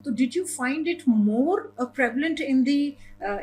So did you find it more prevalent in the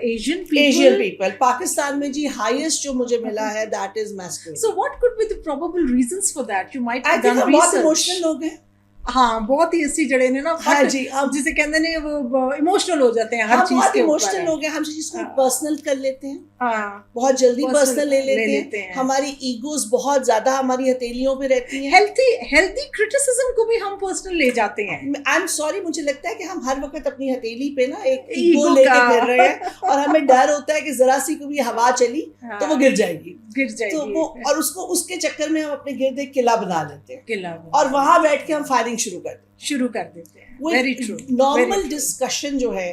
Asian people? Asian people. Pakistan में जी highest जो मुझे मिला है that is masculinity. So what could be the probable reasons for that? You might I have think done हम बहुत research. emotional लोग हैं. हाँ, बहुत ही ऐसी जड़े ने ना, हाँ जी, अब जिसे कहते हैं वो इमोशनल हो जाते हैं हर हम चीज बहुत के ऊपर इमोशनल है। लोग हैं. हम जिसको हाँ। पर्सनल कर लेते हैं, हाँ, बहुत जल्दी Personal पर्सनल ले ले लेते लेते हैं. हैं. हमारी ईगोस बहुत ज्यादा हमारी हथेलियों पे रहती हैं. हेल्थी क्रिटिसिज्म को भी हम पर्सनल ले जाते हैं. आई एम सॉरी, मुझे लगता है कि हम हर वक्त अपनी हथेली पे ना एक Ego ईगो लेके का। फिर रहे हैं और हमें डर होता है कि जरा सी को भी हवा चली हाँ, तो वो गिर जाएगी. गिर जाएगी. तो वो और उसको उसके चक्कर में हम अपने गिर्द एक किला बना लेते हैं किला और वहां बैठ के हम फायरिंग शुरू करते हैं. शुरू कर देते हैं. Very true. नॉर्मल डिस्कशन जो है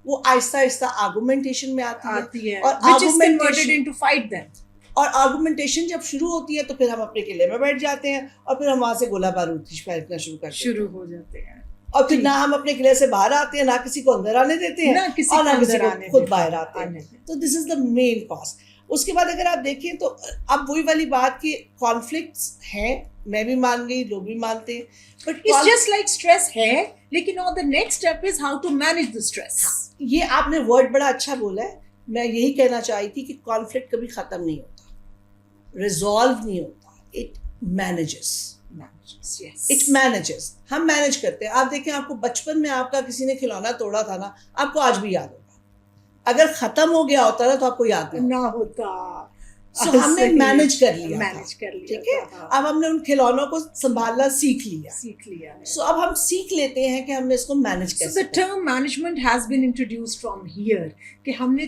वो आहिस्ता आहिस्ता आर्गुमेंटेशन में आती है और which is converted into fight then. और आर्गुमेंटेशन जब शुरू होती है तो फिर हम अपने किले में बैठ जाते हैं और फिर हम वहां से गोला बारूद फेंकना शुरू करते हैं. शुरू हो जाते हैं और फिर ना हम अपने किले से बाहर आते हैं, ना किसी को अंदर आने देते हैं, ना किसी और ना को किसी अंदर को आने खुद देते बाहर हैं, आते आने हैं. देते तो this is the main cause. उसके बाद अगर आप देखें तो अब वही वाली बात कि कॉन्फ्लिक्ट्स हैं, मैं भी मान गई, लोग भी मानते हैं, but It's just like stress है, लेकिन और the next step is how to manage the stress. ये आपने वर्ड बड़ा अच्छा बोला है. मैं यही कहना चाही थी कि कॉन्फ्लिक्ट कभी खत्म नहीं होता, रिजॉल्व नहीं होता, it manages. Yes. It manages. हम मैनेज करते हैं. आप देखें, आपको बचपन में आपका किसी ने खिलौना तोड़ा था ना, आपको आज भी याद होगा. अगर खत्म हो गया होता ना तो आपको याद नहीं ना होता. सो हमने मैनेज कर लिया. मैनेज कर लिया. ठीक है. हाँ, अब हमने उन खिलौनों को संभालना सीख लिया. सीख लिया है. सो अब हम सीख लेते हैं कि हमने इसको मैनेज So कैसे the term management has been introduced from here कि हमने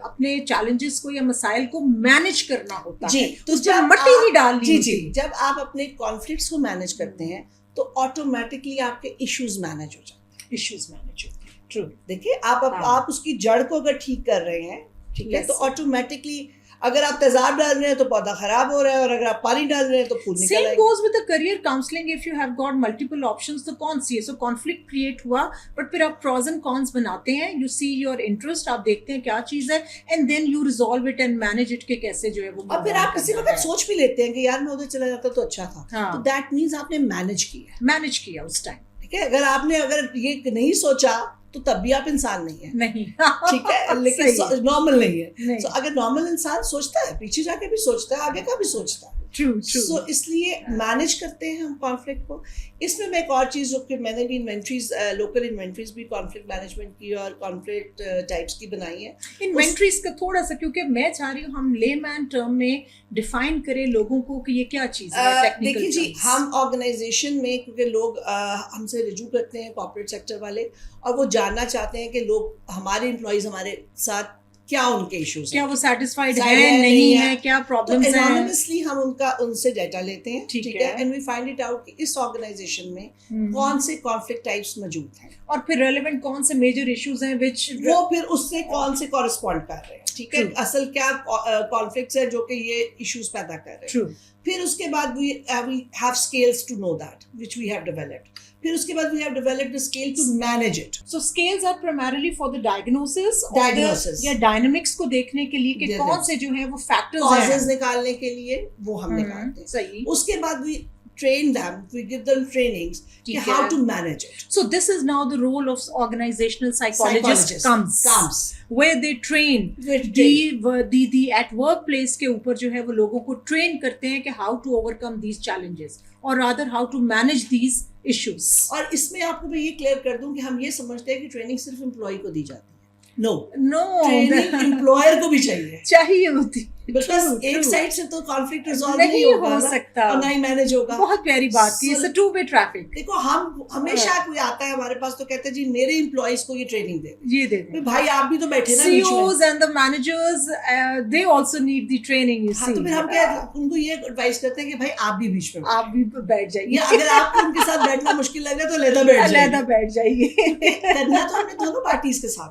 अपने challenges को या मसाइल को मैनेज करना होता जी. है. तो उस पर जब मट्टी आप- नहीं डालनी जी होती. जी जब आप अपने कॉन्फ्लिक्ट्स को मैनेज करते हैं तो ऑटोमेटिकली आपके इश्यूज मैनेज हो जाते हैं. Issues manage होती है. True. देखिए, हाँ. आप उसकी जड़ को अगर ठीक कर रहे हैं, ठीक है, Yes. तो ऑटोमेटिकली अगर आप तेजाब डाल रहे हैं तो पौधा खराब हो रहा है, और अगर आप पानी डाल रहे हैं तो फूल निकल Same आएगा. goes with the career counseling. If you have got multiple options, तो कौन सी है? So conflict create हुआ, but फिर आप pros and cons बनाते हैं. You see your interest, आप देखते हैं क्या चीज है, and then you resolve it and manage it कि कैसे जो है वो. और फिर आप किसी वक्त सोच भी लेते हैं कि यार मैं उधर चला जाता तो अच्छा था. हाँ. तो दैट मीन्स आपने मैनेज किया. मैनेज किया उस टाइम. ठीक है. अगर ये नहीं सोचा तो तब भी आप इंसान नहीं है. नहीं. ठीक है. लेकिन सही है. नॉर्मल नहीं है. नहीं. So, अगर नॉर्मल इंसान सोचता है, पीछे जाके भी सोचता है, आगे का भी सोचता है. True. सो इसलिए मैनेज करते हैं हम कॉन्फ्लिक्ट को. इसमें मैं एक और चीज़ जो कि मैंने भी इन्वेंट्रीज, लोकल इन्वेंट्रीज भी कॉन्फ्लिक्ट मैनेजमेंट की और कॉन्फ्लिक्ट टाइप्स की बनाई है. इन्वेंट्रीज का थोड़ा सा, क्योंकि मैं चाह रही हूँ हम लेमैन टर्म में डिफाइन करें लोगों को कि ये क्या चीज है. टेक्निकल देखिए जी, हम ऑर्गेनाइजेशन में, क्योंकि लोग हमसे रिजू करते हैं, कॉर्पोरेट सेक्टर वाले, और वो जानना चाहते हैं कि लोग हमारे एम्प्लॉयज हमारे साथ क्या उनके इश्यूज क्या हैं, वो सेटिस्फाइड Satisfied है है, नहीं नहीं है, है. क्या तो प्रॉब्लम्स हैं. एनोनिमसली हम उनसे डाटा लेते हैं. ठीक ठीक है. है. And we find it out कि इस ऑर्गेनाइजेशन में कौन से कॉन्फ्लिक्ट टाइप्स मौजूद हैं, और फिर रेलेवेंट कौन से मेजर इश्यूज हैं विच वो फिर उससे कौन से कॉरेस्पॉन्ड कर रहे हैं. ठीक है. True. असल क्या कॉन्फ्लिक्ट्स है जो कि ये इश्यूज पैदा कर रहे हैं. ट्रू. फिर उसके बाद we have scales to know that which we have developed. फिर उसके बाद we have developed a scale to manage it. So scales are primarily for the diagnosis Diagnosis. या dynamics को देखने के लिए कि Yes, कौन yes. से जो है वो फैक्टर्स कॉजेज हैं. निकालने के लिए वो हम निकालते हैं. सही. उसके बाद we train them, we give them trainings कि ठीक how है. to manage it. So this is now the role of organizational psychologist comes where they train With the at workplace के ऊपर जो है वो लोगों को ट्रेन करते हैं कि how to overcome these challenges or rather how to manage these issues. और इसमें आपको मैं ये क्लियर कर दूं कि हम ये समझते हैं कि ट्रेनिंग सिर्फ एम्प्लॉय को दी जाती है. नो, No, ट्रेनिंग एम्प्लॉयर को भी चाहिए. चाहिए होती. बिकॉज एक साइड से तो कॉन्फ्लिक्ट रिजॉल्व नहीं नहीं होगा हो ना, सकता. और ना ही मैनेज होगा. बहुत प्यारी बात की. So- It's a two-way traffic. देखो, हम हमेशा कोई आता है हमारे पास तो कहते हैं जी मेरे एम्प्लॉयज को ये ट्रेनिंग दे. ये दे दें. भाई आप भी तो बैठे ना बीच में. CEOs and the managers, they also need the training. You हाँ, see, तो फिर हम क्या उनको ये एडवाइस करते हैं कि भाई आप भी बीच में आप भी बैठ जाइए. या अगर आपको उनके साथ बैठना मुश्किल लग रहा है तो लेदा बैठ अलहदा जाइए. बैठ जाइए. करना तो हमने दोनों पार्टीज के साथ